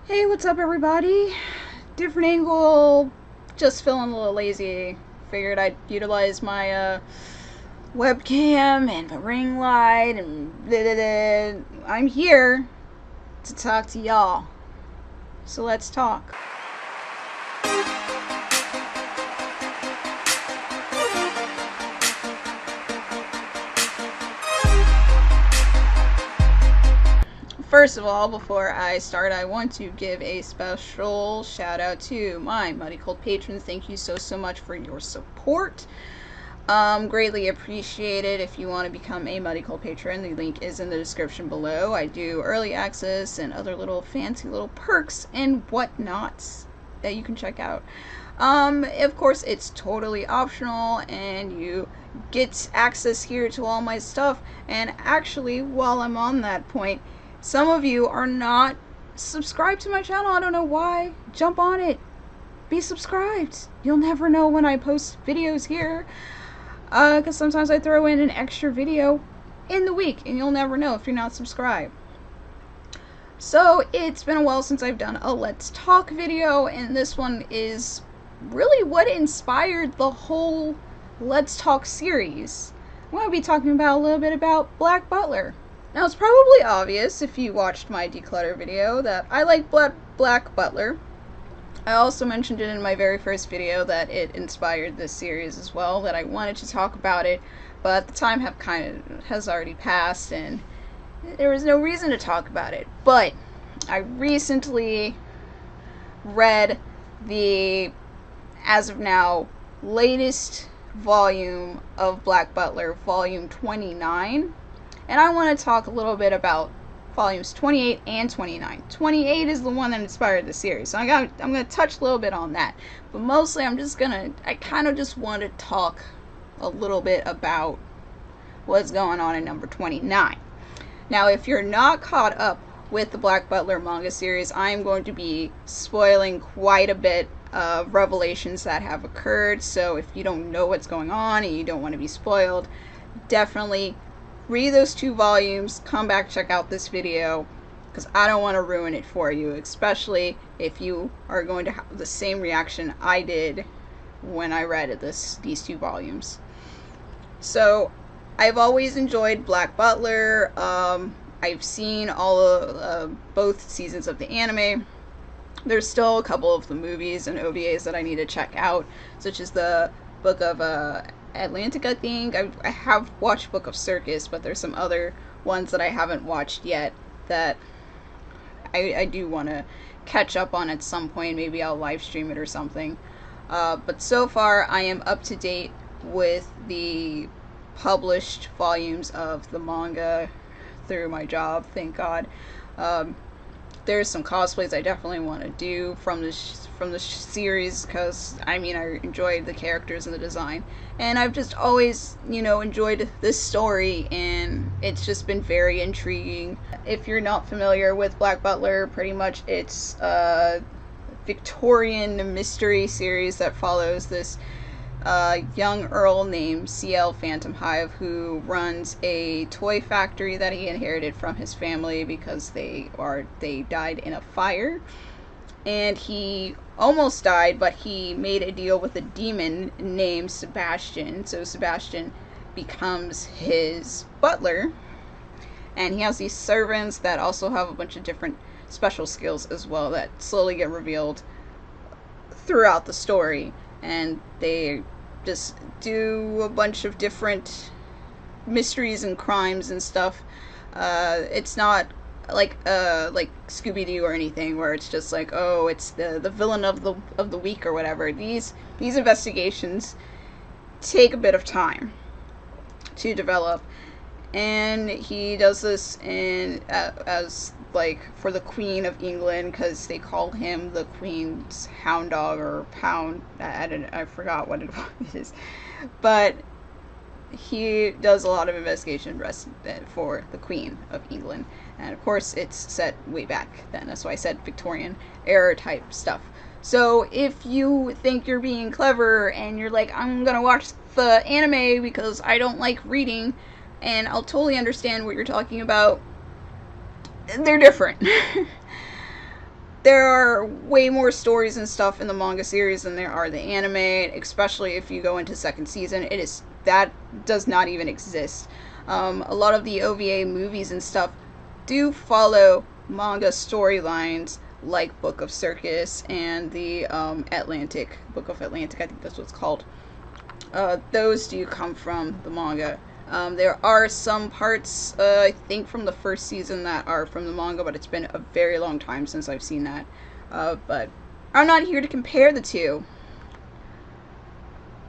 Hey, what's up everybody? Different angle, just feeling a little lazy. Figured I'd utilize my webcam and my ring light and I'm here to talk to y'all. So let's talk. First of all, before I start, I want to give a special shout out to my Muddy Cold patrons. Thank you so much for your support. Greatly appreciated. If you want to become a Muddy Cold patron, the link is in the description below. I do early access and other little fancy little perks and whatnots that you can check out. Of course, it's totally optional and you get access here to all my stuff. And actually, while I'm on that point, some of you are not subscribed to my channel. I don't know why. Jump on it. Be subscribed. You'll never know when I post videos here. Because sometimes I throw in an extra video in the week, and you'll never know if you're not subscribed. So, it's been a while since I've done a Let's Talk video, and this one is really what inspired the whole Let's Talk series. I'm going to be talking about a little bit about Black Butler. Now, it's probably obvious if you watched my declutter video that I like Black Butler. I also mentioned it in my very first video that it inspired this series as well, that I wanted to talk about it, but the time has already passed and there was no reason to talk about it. But I recently read the, as of now, latest volume of Black Butler, volume 29. And I want to talk a little bit about volumes 28 and 29. 28 is the one that inspired the series, so I'm going to touch a little bit on that. But mostly I kind of just want to talk a little bit about what's going on in number 29. Now, if you're not caught up with the Black Butler manga series, I am going to be spoiling quite a bit of revelations that have occurred. So if you don't know what's going on and you don't want to be spoiled, definitely read those 2 volumes, come back, check out this video, because I don't want to ruin it for you, especially if you are going to have the same reaction I did when I read these 2 volumes. So, I've always enjoyed Black Butler. I've seen all of both seasons of the anime. There's still a couple of the movies and OVAs that I need to check out, such as the Book of Atlantic, I think. I have watched Book of Circus, but there's some other ones that I haven't watched yet that I do want to catch up on at some point. Maybe I'll live stream it or something. But so far, I am up to date with the published volumes of the manga through my job, thank God. There's some cosplays I definitely want to do from the series, because I enjoyed the characters and the design, and I've just always enjoyed this story, and it's just been very intriguing. If you're not familiar with Black Butler, pretty much it's a Victorian mystery series that follows this young earl named C.L. Phantom Hive, who runs a toy factory that he inherited from his family because they died in a fire, and he almost died, but he made a deal with a demon named Sebastian. So Sebastian becomes his butler, and he has these servants that also have a bunch of different special skills as well that slowly get revealed throughout the story, and they just do a bunch of different mysteries and crimes and stuff. It's not like Scooby-Doo or anything where it's just like, oh, it's the villain of the week or whatever. These investigations take a bit of time to develop, and he does this as like for the Queen of England, because they call him the Queen's hound dog or pound. I forgot what it is, but he does a lot of investigation for the Queen of England, and of course it's set way back then. That's why I said Victorian era type stuff. So if you think you're being clever and you're like, I'm gonna watch the anime because I don't like reading, and I'll totally understand what you're talking about, they're different. there are way more stories and stuff in the manga series than there are the anime, especially if you go into second season. It is that does not even exist. A lot of the OVA movies and stuff do follow manga storylines, like Book of Circus and the Atlantic Book of Atlantic. I think that's what it's called. Those do come from the manga. There are some parts, I think, from the first season that are from the manga, but it's been a very long time since I've seen that. But I'm not here to compare the two.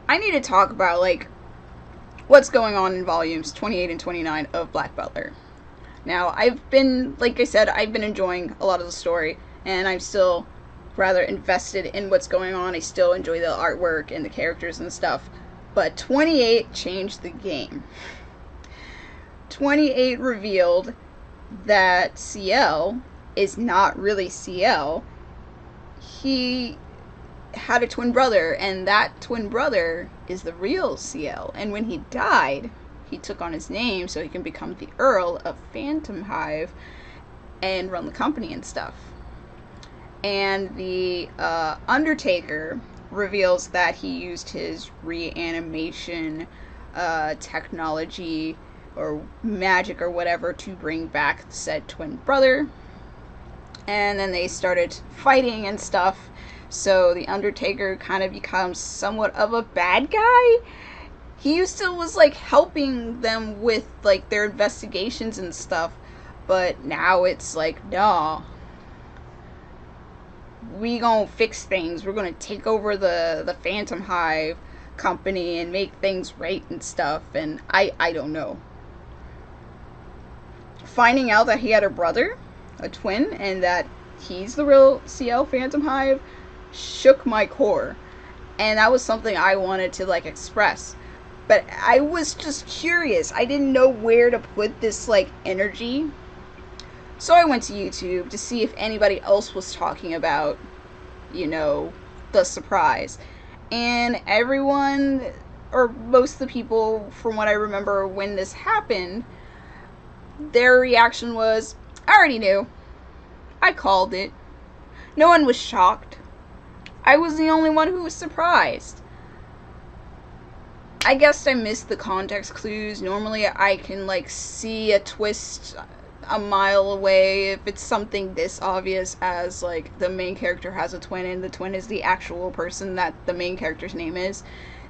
I need to talk about, like, what's going on in volumes 28 and 29 of Black Butler. Now, like I said, I've been enjoying a lot of the story, and I'm still rather invested in what's going on. I still enjoy the artwork and the characters and stuff. But 28 changed the game. 28 revealed that CL is not really CL. He had a twin brother, and that twin brother is the real CL. And when he died, he took on his name so he can become the Earl of Phantom Hive and run the company and stuff. And the Undertaker reveals that he used his reanimation technology or magic or whatever to bring back said twin brother. And then they started fighting and stuff. So the Undertaker kind of becomes somewhat of a bad guy. He used to was like helping them with like their investigations and stuff. But now it's like, nah, we gonna fix things. We're gonna take over the Phantom Hive company and make things right and stuff. And I don't know. Finding out that he had a brother, a twin, and that he's the real CL Phantom Hive shook my core. And that was something I wanted to like express. But I was just curious. I didn't know where to put this like energy. So I went to YouTube to see if anybody else was talking about, you know, the surprise. And everyone, or most of the people, from what I remember when this happened, their reaction was, I already knew. I called it. No one was shocked. I was the only one who was surprised. I guess I missed the context clues. Normally I can like see a twist a mile away if it's something this obvious as like the main character has a twin and the twin is the actual person that the main character's name is.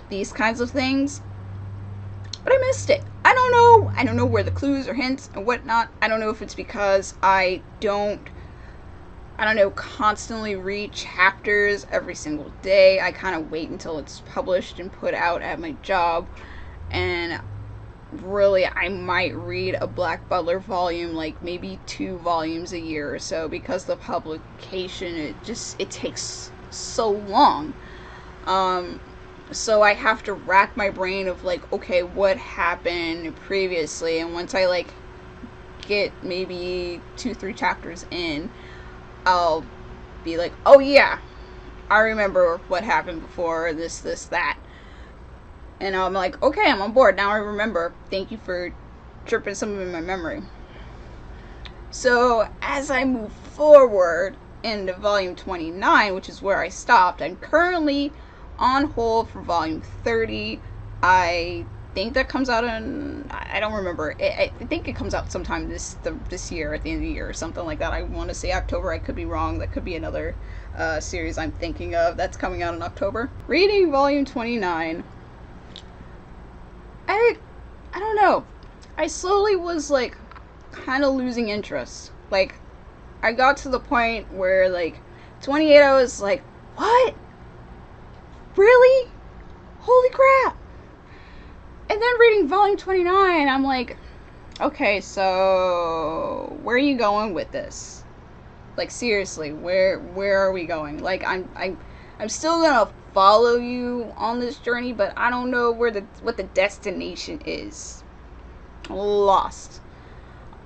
These kinds of things. But I missed it. I don't know where the clues or hints and whatnot. I don't know if it's because I don't constantly read chapters every single day. I kind of wait until it's published and put out at my job. And really, I might read a Black Butler volume, like maybe 2 volumes a year or so, because the publication, it takes so long. So I have to rack my brain of like, okay, what happened previously? And once I like get maybe 2-3 chapters in, I'll be like, oh yeah, I remember what happened before, this, that. And I'm like, okay, I'm on board. Now I remember. Thank you for tripping some of my memory. So as I move forward into volume 29, which is where I stopped, I'm currently on hold for volume 30. I think that comes out in, I don't remember. I think it comes out sometime this year, at the end of the year or something like that. I want to say October. I could be wrong. That could be another series I'm thinking of that's coming out in October. Reading volume 29, I don't know. I slowly was like kind of losing interest. Like I got to the point where like 28 I was like, what? Really? Holy crap. And then reading volume 29, I'm like, okay, so where are you going with this? Like seriously, where are we going? Like I'm still gonna follow you on this journey, but I don't know what the destination is. Lost.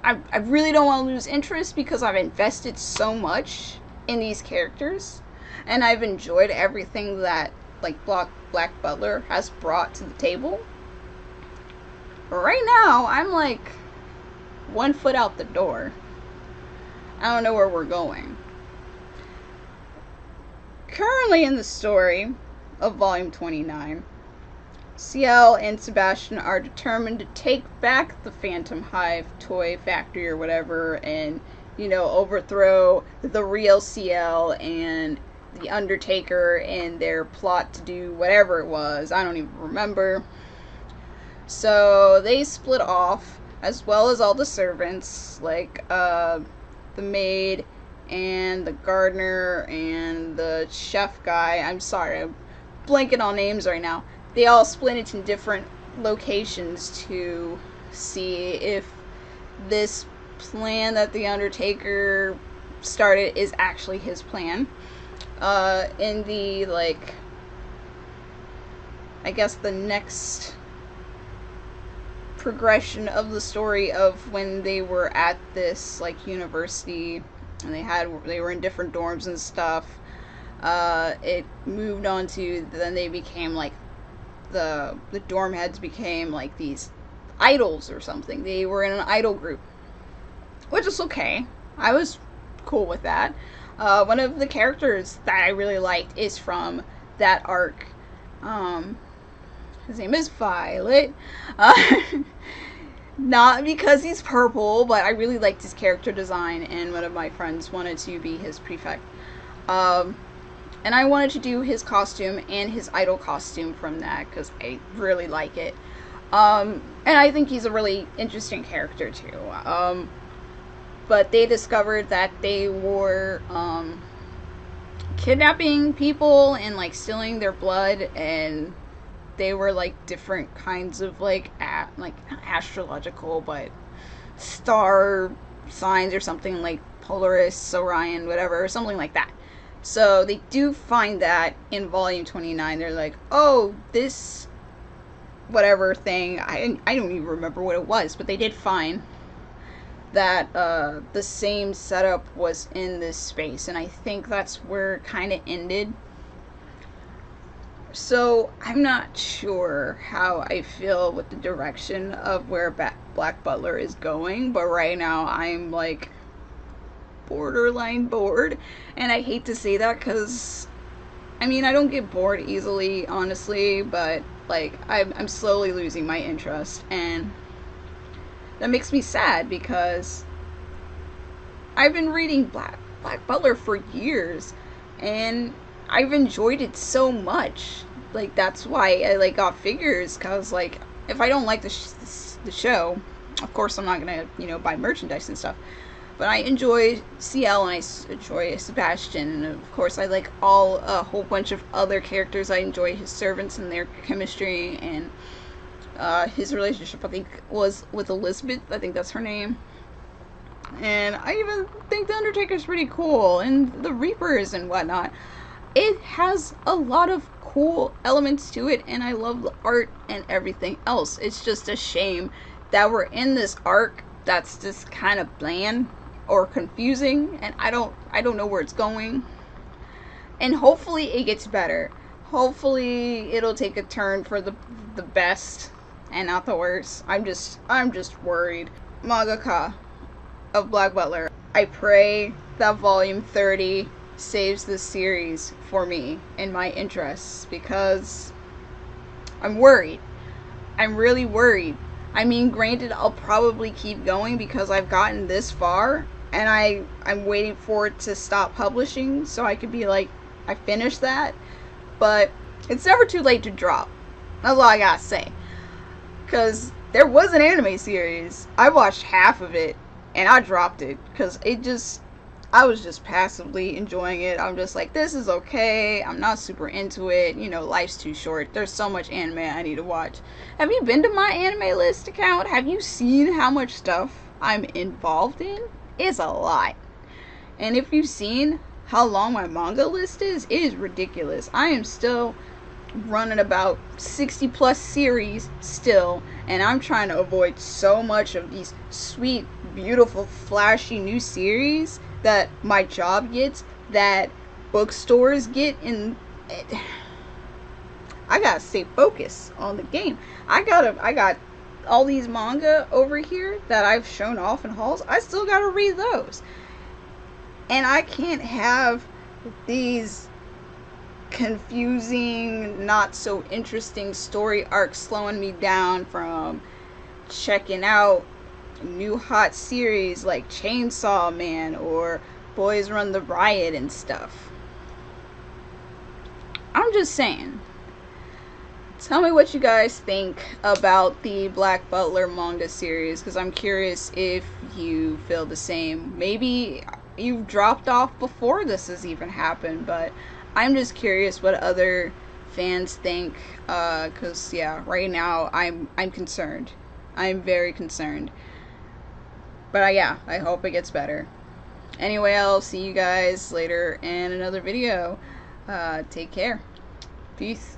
I really don't want to lose interest because I've invested so much in these characters, and I've enjoyed everything that like Black Butler has brought to the table. But right now, I'm like 1 foot out the door. I don't know where we're going. currently in the story of Volume 29, Ciel and Sebastian are determined to take back the Phantom Hive toy factory or whatever and, overthrow the real Ciel and the Undertaker and their plot to do whatever it was. I don't even remember. So they split off, as well as all the servants, like the maid and the gardener and the chef guy. I'm sorry, I'm blanking on names right now. They all split into different locations to see if this plan that the Undertaker started is actually his plan. In the, I guess the next progression of the story of when they were at this, university, and they were in different dorms and stuff, it moved on to, then they became, the dorm heads became these idols or something. They were in an idol group, which is okay. I was cool with that. One of the characters that I really liked is from that arc. His name is Violet. Not because he's purple, but I really liked his character design, and one of my friends wanted to be his prefect. And I wanted to do his costume and his idol costume from that, because I really like it. And I think he's a really interesting character, too. But they discovered that they were, kidnapping people and, stealing their blood, and they were, different kinds of, not astrological, but star signs or something, like Polaris, Orion, whatever, or something like that. So they do find that in Volume 29. They're like, oh, this whatever thing, I don't even remember what it was, but they did find that the same setup was in this space, and I think that's where it kind of ended. So I'm not sure how I feel with the direction of where Black Butler is going, but right now I'm borderline bored, and I hate to say that because I don't get bored easily, honestly, but I'm slowly losing my interest, and that makes me sad because I've been reading Black Butler for years, and I've enjoyed it so much. That's why I got figures, because if I don't like the show, of course I'm not gonna buy merchandise and stuff. But I enjoy CL, and I enjoy Sebastian, and of course I like a whole bunch of other characters. I enjoy his servants and their chemistry, and his relationship, I think, was with Elizabeth. I think that's her name. And I even think the Undertaker's pretty cool, and the Reapers and whatnot. It has a lot of cool elements to it, and I love the art and everything else. It's just a shame that we're in this arc that's just kind of bland or confusing, and I don't know where it's going. And hopefully it gets better. Hopefully it'll take a turn for the best and not the worst. I'm just worried. Mangaka of Black Butler, I pray that Volume 30 saves this series for me and my interests, because I'm worried. I'm really worried. Granted, I'll probably keep going because I've gotten this far, and I'm waiting for it to stop publishing so I could be I finished that. But it's never too late to drop. That's all I gotta say. Because there was an anime series. I watched half of it, and I dropped it because I was just passively enjoying it. I'm just this is okay. I'm not super into it. Life's too short. There's so much anime I need to watch. Have you been to my anime list account? Have you seen how much stuff I'm involved in? It's a lot. And if you've seen how long my manga list is, it is ridiculous. I am still running about 60 plus series still, and I'm trying to avoid so much of these sweet, beautiful, flashy new series that my job gets, that bookstores get, and I gotta stay focused on the game. I got all these manga over here that I've shown off in hauls. I still gotta read those, and I can't have these confusing, not so interesting story arc slowing me down from checking out new hot series like Chainsaw Man or Boys Run the Riot and stuff. I'm just saying. Tell me what you guys think about the Black Butler manga series, because I'm curious if you feel the same. Maybe you've dropped off before this has even happened, but I'm just curious what other fans think, because yeah, right now I'm concerned. I'm very concerned. But yeah, I hope it gets better. Anyway, I'll see you guys later in another video. Take care. Peace.